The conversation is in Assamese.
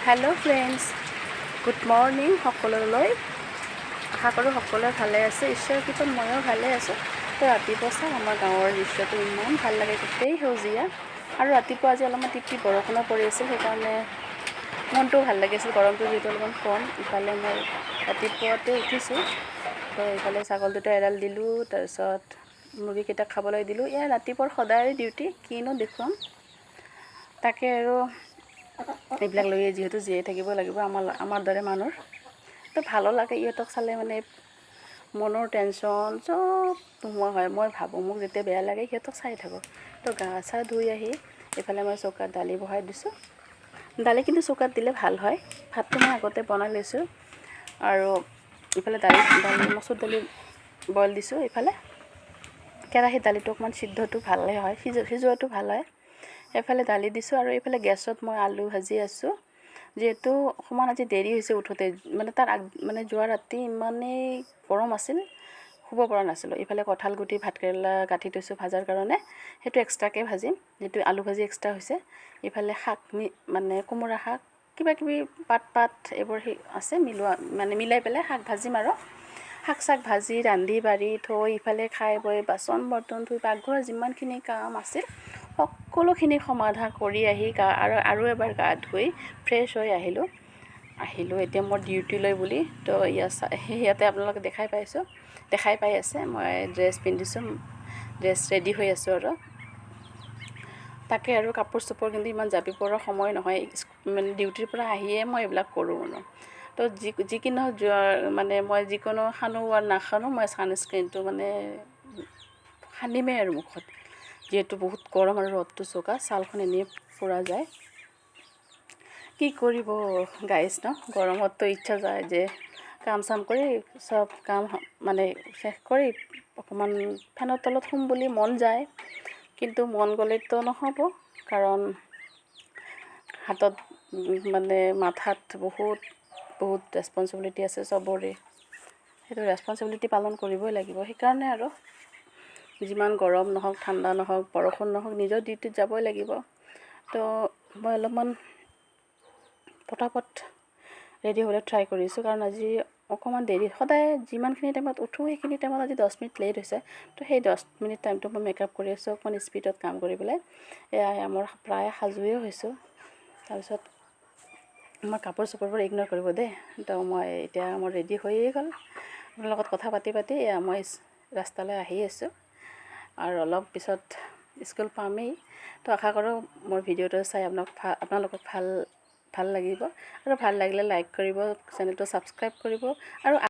হেল্ল' ফ্ৰেণ্ডছ, গুড মৰ্ণিং সকলোলৈ। আশা কৰোঁ সকলোৱে ভালে আছে। ঈশ্বৰৰ কৃপাত ময়ো ভালে আছোঁ। তো ৰাতিপুৱা চাওক আমাৰ গাঁৱৰ দৃশ্যটো ইমান ভাল লাগে, গোটেই সেউজীয়া। আৰু ৰাতিপুৱা আজি অলপমান টিপটিপ বৰষুণো পৰি আছিল, সেইকাৰণে মনটো ভাল লাগিছিল। গৰমটো যিহেতু অলপমান কম। ইফালে মই ৰাতিপুৱাতে উঠিছোঁ, তো ইফালে ছাগল দুটা এৰাল দিলোঁ, তাৰপিছত মুৰ্গীকেইটাক খাবলৈ দিলোঁ। এয়া ৰাতিপুৱাৰ সদায় ডিউটি, কিনো দেখুৱাম। তাকে আৰু এইবিলাক লৈয়ে যিহেতু জীয়াই থাকিব লাগিব আমাৰ দৰে মানুহ। তো ভালো লাগে ইহঁতক চালে, মানে মনৰ টেনশ্যন চব নোহোৱা হয়। মই ভাবোঁ মোক যেতিয়া বেয়া লাগে সিহঁতক চাই থাকোঁ। তো গা চা ধুই আহি এইফালে মই চৌকাত দালি বহাই দিছোঁ। দালি কিন্তু চৌকাত দিলে ভাল হয়। ভাতটো মই আগতে বনাই লৈছোঁ, আৰু ইফালে দালি মচুৰ দালি বইল দিছোঁ। ইফালে কেৰাহীত দালিটো অকণমান সিদ্ধটো ভালে হয়, সিজোৱাটো ভাল হয়। এফালে দালি দিছোঁ, আৰু এইফালে গেছত মই আলু ভাজি আছোঁ। যিহেতু অকণমান আজি দেৰি হৈছে উঠোতে, মানে মানে যোৱা ৰাতি ইমানেই গৰম আছিল, শুব পৰা নাছিলোঁ। ইফালে কঁঠাল গুটি ভাতকেৰেলা কাটি থৈছোঁ ভাজাৰ কাৰণে, সেইটো এক্সট্ৰাকৈ ভাজিম। যিটো আলু ভাজি এক্সট্ৰা হৈছে। ইফালে শাক মানে কোমোৰা শাক, কিবাকিবি পাত এইবোৰ আছে, মিলাই পেলাই শাক ভাজিম। আৰু শাক চাক ভাজি ৰান্ধি বাঢ়ি থৈ ইফালে খাই বৈ বাচন বৰ্তন ধুই পাকঘৰৰ যিমানখিনি কাম আছিল সকলোখিনি সমাধা কৰি আহি আৰু এবাৰ গা ধুই ফ্ৰেছ হৈ আহিলোঁ। এতিয়া মোৰ ডিউটিলৈ বুলি। তো ইয়াতে আপোনালোকে দেখাই পাই আছে মই ড্ৰেছ পিন্ধিছোঁ, ড্ৰেছ ৰেডি হৈ আছোঁ। আৰু তাকে আৰু কাপোৰ চাপোৰ কিন্তু ইমান জাপি পৰাৰ সময় নহয়, মানে ডিউটিৰ পৰা আহিয়ে মই এইবিলাক কৰোঁ। তো যি কি নহওক, মানে মই যিকোনো সানো বা নাসানো, মই ছানস্ক্ৰীণটো মানে সানিমেই আৰু মুখত, যিহেতু বহুত গৰম আৰু ৰ'দটো চোকা, ছালখন এনেই পুৰা যায়। কি কৰিব গাইজ গৰমততো ইচ্ছা যায় যে কাম চাম কৰি চব কাম মানে শেষ কৰি অকণমান ফেনৰ তলত শুম বুলি মন যায়। কিন্তু মন গ'লেতো নহ'ব, কাৰণ হাতত মানে মাথাত বহুত ৰেছপনচিবিলিটি আছে চবৰে। সেইটো ৰেছপনচিবিলিটি পালন কৰিবই লাগিব। সেইকাৰণে আৰু যিমান গৰম নহওক, ঠাণ্ডা নহওক, বৰষুণ নহওক, নিজৰ ডিউটিত যাবই লাগিব। তো মই অলপমান পটাপট ৰেডি হ'বলৈ ট্ৰাই কৰিছোঁ, কাৰণ আজি অকণমান দেৰি, সদায় যিমানখিনি টাইমত উঠোঁ সেইখিনি টাইমত আজি 10 মিনিট লেট হৈছে। তো সেই 10 মিনিট টাইমটো মই মেকআপ কৰি আছোঁ, অকণমান স্পীডত কাম কৰি পেলাই। এয়া মোৰ প্ৰায় সাজুৱে হৈছোঁ। তাৰপিছত মই কাপোৰ চাপোৰবোৰ ইগন'ৰ কৰিব দেই। তো মই এতিয়া মোৰ ৰেডি হৈয়ে গ'ল। আপোনাৰ লগত কথা পাতি এয়া মই ৰাস্তালৈ আহি আছোঁ, আৰু অলপ পিছত স্কুল পামেই। তো আশা কৰোঁ মোৰ ভিডিঅ'টো চাই আপোনালোকক ভাল লাগিব, আৰু ভাল লাগিলে লাইক কৰিব, চেনেলটো ছাবস্ক্ৰাইব কৰিব, আৰু